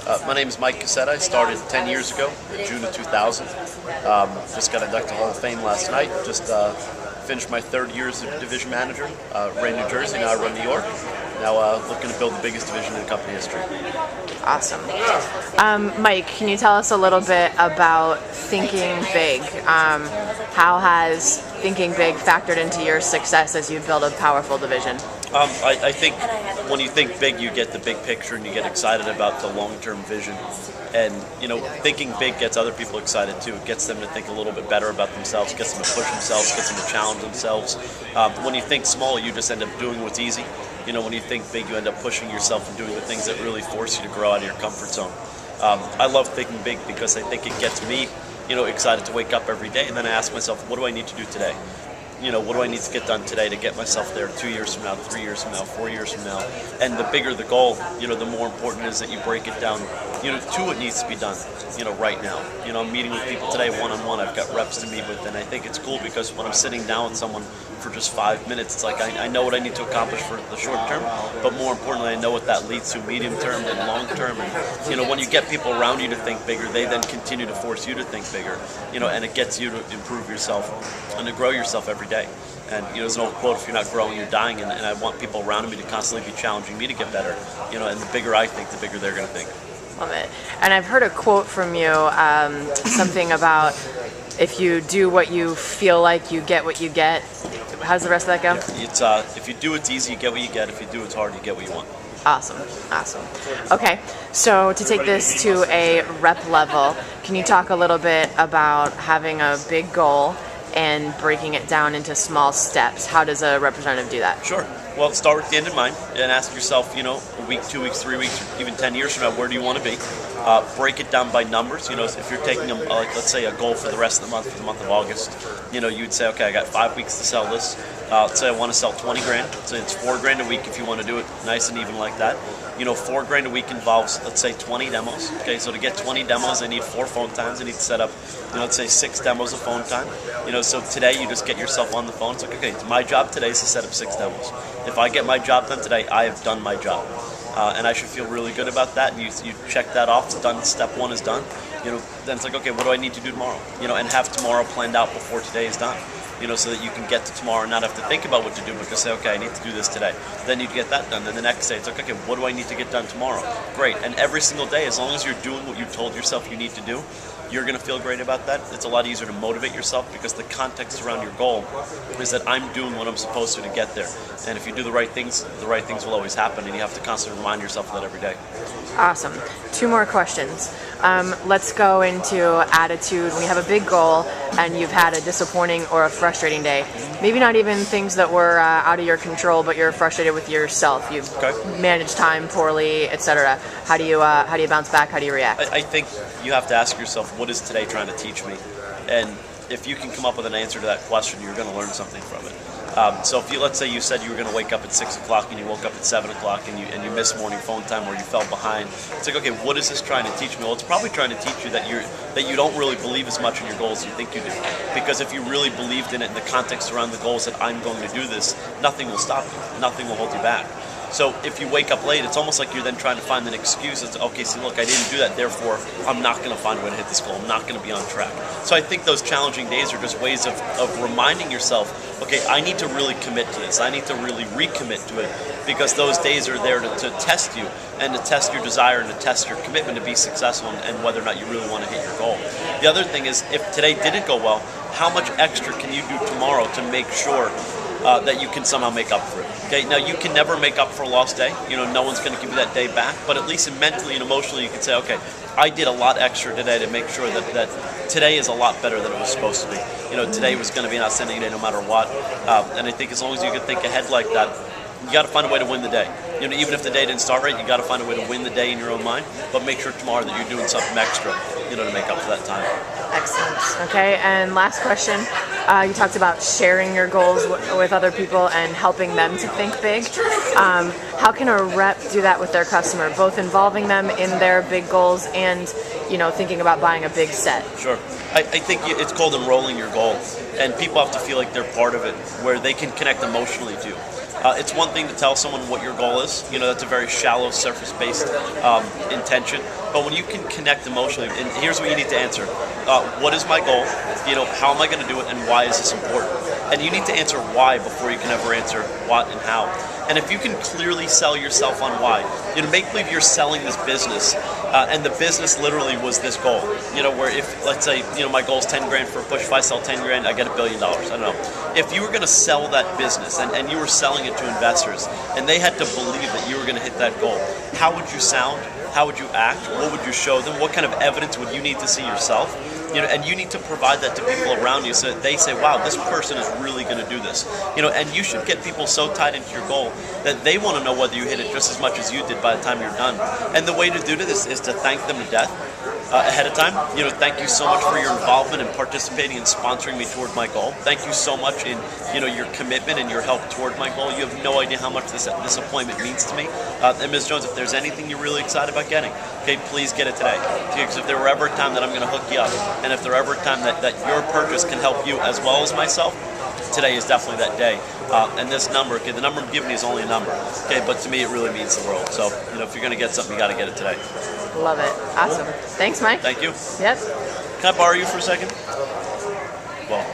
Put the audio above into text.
My name is Mike Coscetta. I started 10 years ago, in June of 2000. Just got inducted to Hall of Fame last night. Just finished my third year as a division manager. Ran New Jersey, now I run New York. Now looking to build the biggest division in company history. Awesome. Mike, can you tell us a little bit about thinking big? How has thinking big factored into your success as you build a powerful division? I think when you think big, you get the big picture and you get excited about the long-term vision. And, thinking big gets other people excited too. It gets them to think a little bit better about themselves, gets them to push themselves, gets them to challenge themselves. When you think small, you just end up doing what's easy. When you think big, you end up pushing yourself and doing the things that really force you to grow out of your comfort zone. I love thinking big because I think it gets me, excited to wake up every day, and then I ask myself, what do I need to do today? What do I need to get done today to get myself there 2 years from now, 3 years from now, 4 years from now? And the bigger the goal, the more important it is that you break it down, to what needs to be done, right now. I'm meeting with people today one-on-one. I've got reps to meet with, and I think it's cool because when I'm sitting down with someone for just 5 minutes, it's like I know what I need to accomplish for the short term, but more importantly, I know what that leads to medium term and long term. And, when you get people around you to think bigger, they then continue to force you to think bigger, and it gets you to improve yourself and to grow yourself every day. And there's an old quote: if you're not growing, you're dying. And I want people around me to constantly be challenging me to get better. And the bigger I think, the bigger they're going to think. Love it. And I've heard a quote from you, something about if you do what you feel like, you get what you get. How does the rest of that go? It's if you do what's easy, you get what you get. If you do what's hard, you get what you want. Awesome. Okay, so to take this to a rep level, can you talk a little bit about having a big goal and breaking it down into small steps? How does a representative do that? Sure. Well, start with the end in mind and ask yourself, a week, 2 weeks, 3 weeks, or even 10 years from now, where do you want to be? Break it down by numbers. If you're taking, let's say, a goal for the rest of the month, for the month of August, you'd say, okay, I got 5 weeks to sell this. Let's say I want to sell 20 grand. So it's $4 grand a week if you want to do it nice and even like that. $4 grand a week involves, let's say, 20 demos. Okay, so to get 20 demos, I need 4 phone times. I need to set up, let's say 6 demos of phone time. So today you just get yourself on the phone. It's like, okay, my job today is to set up 6 demos. If I get my job done today, I have done my job. And I should feel really good about that. And you check that off. It's done. Step 1 is done. Then it's like, okay, what do I need to do tomorrow? And have tomorrow planned out before today is done. So that you can get to tomorrow and not have to think about what to do, but just say, okay, I need to do this today. Then you get that done. Then the next day, it's like, okay, what do I need to get done tomorrow? Great. And every single day, as long as you're doing what you told yourself you need to do, you're going to feel great about that. It's a lot easier to motivate yourself because the context around your goal is that I'm doing what I'm supposed to get there. And if you do the right things will always happen, and you have to constantly remind yourself of that every day. Awesome. 2 more questions. Let's go into attitude. When you have a big goal and you've had a disappointing or a frustrating day, maybe not even things that were out of your control, but you're frustrated with yourself. You've managed time poorly, etc. How do you bounce back? How do you react? I think you have to ask yourself, what is today trying to teach me? And if you can come up with an answer to that question, you're going to learn something from it. So if let's say you said you were going to wake up at 6 o'clock and you woke up at 7 o'clock and you missed morning phone time or you fell behind, it's like, okay, what is this trying to teach me? Well, it's probably trying to teach you that you don't really believe as much in your goals as you think you do. Because if you really believed in it in the context around the goals that I'm going to do this, nothing will stop you. Nothing will hold you back. So if you wake up late, it's almost like you're then trying to find an excuse. It's, okay, see, look, I didn't do that, therefore I'm not going to find a way to hit this goal. I'm not going to be on track. So I think those challenging days are just ways of reminding yourself, okay, I need to really commit to this. I need to really recommit to it, because those days are there to test you and to test your desire and to test your commitment to be successful and whether or not you really want to hit your goal. The other thing is, if today didn't go well, how much extra can you do tomorrow to make sure that you can somehow make up for it? Okay, now you can never make up for a lost day. No one's going to give you that day back, but at least mentally and emotionally you can say, okay, I did a lot extra today to make sure that today is a lot better than it was supposed to be. Today was going to be an outstanding day no matter what. And I think as long as you can think ahead like that, you got to find a way to win the day. Even if the day didn't start right, you got to find a way to win the day in your own mind, but make sure tomorrow that you're doing something extra, to make up for that time. Excellent. Okay, and last question. You talked about sharing your goals with other people and helping them to think big. How can a rep do that with their customer, both involving them in their big goals and, thinking about buying a big set? Sure. I think it's called enrolling your goal, and people have to feel like they're part of it, where they can connect emotionally too. It's one thing to tell someone what your goal is. That's a very shallow, surface-based intention. But when you can connect emotionally, and here's what you need to answer. What is my goal? How am I going to do it, and why is this important? And you need to answer why before you can ever answer what and how. And if you can clearly sell yourself on why, make believe you're selling this business, and the business literally was this goal. Where if, let's say, my goal is 10 grand for a push. If I sell 10 grand, I get $1 billion. I don't know. If you were going to sell that business and you were selling it to investors, and they had to believe that you were going to hit that goal, how would you sound? How would you act? What would you show them? What kind of evidence would you need to see yourself? And you need to provide that to people around you so that they say, wow, this person is really going to do this. And you should get people so tied into your goal that they want to know whether you hit it just as much as you did by the time you're done. And the way to do this is to thank them to death ahead of time. Thank you so much for your involvement in participating and sponsoring me toward my goal. Thank you so much in your commitment and your help toward my goal. You have no idea how much this appointment means to me. And Ms. Jones, if there's anything you're really excited about getting, okay, please get it today. Because if there were ever a time that I'm going to hook you up, and if there ever a time that your purchase can help you as well as myself, today is definitely that day. And this number, okay, the number I'm giving you is only a number, okay, but to me it really means the world. So, if you're going to get something, you got to get it today. Love it. Awesome. Thanks, Mike. Thank you. Yep. Can I borrow you for a second? Well.